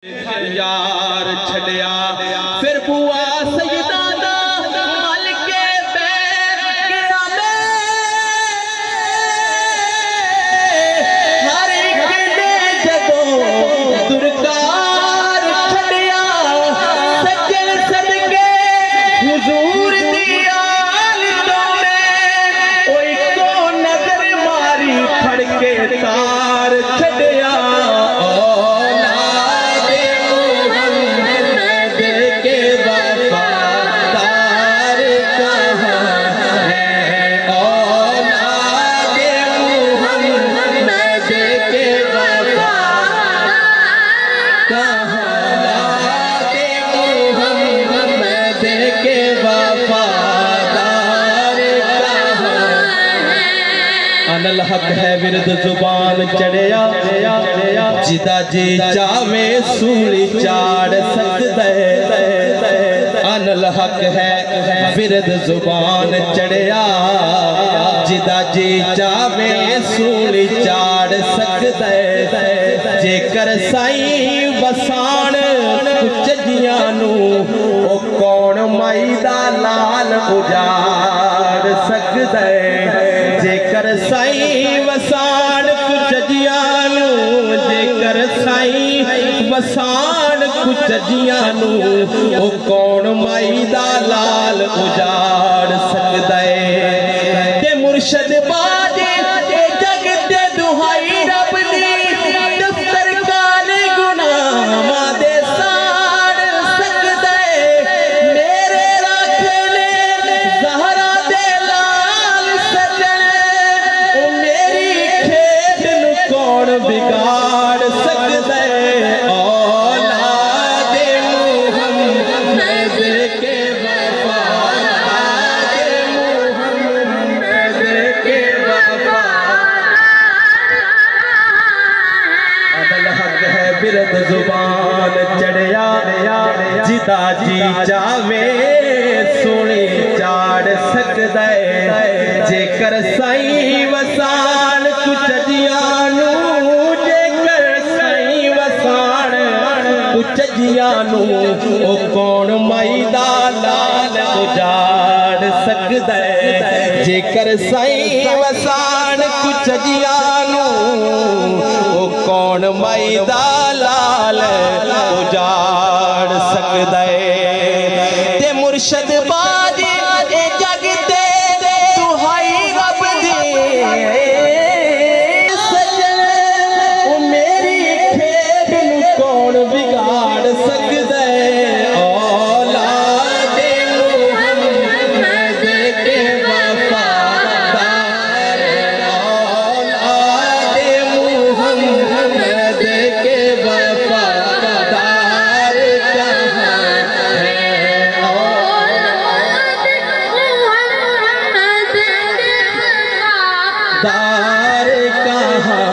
यार छड़िया फिर बुआ सैयदा दा मल के बैर गया मैं हर एक ने जदों दुरकार छड़िया सज्जन सदके हुजूर दी आलियों ने ओए को नजर मारी फड़ के तार छड़िया अनल हक है विरद जुबान चढ़िया जिदा जी चावे सूली चाड़ सकते अनल हक है विरद जुबान चढ़िया जिदा जी चावे सूली चाड़ सकते जेकर साई वसान कुचजियां नू ओ कौन माई दा लाल उजाड़ सकते जेकर साई वसान कुचजियां नू जेकर साई वसान कुचजियां नू ओ कौन माई दा लाल उजाड़ सकदा है ते मुर्शद बाजे ए जग ते दुहाई रब दी दफ्तर काले गुनाहां दे साड़ सकदा है मेरे राखे ने ज़हरा दे लाल सजन ओ मेरी खेड नू कौन बिगाड़ सकदा है औलादे मुहम्मद के बिरद जुबान चढ़िया जिदा जी चावे सोनी चाड़ सकदा जेकर साई वसान कुचजियां नू जेकर साई वसान कुचजियां नू ओ कौन माई दा लाल उजाड़ सकदा जेकर साई वसान कुचजियां नू ओ कौन माई दा लाल उजाड़ सकदा ते मुर्शद बाजी ए जग ते दुहाई रब दी सजन ओ मेरी खेड नू कौन बिगाड़ सकदा औलादे मुहम्मद के वफादार औलादे मुहम्मद के वफादार कहाँ है औलाद मुहम्मद के वफादार कहाँ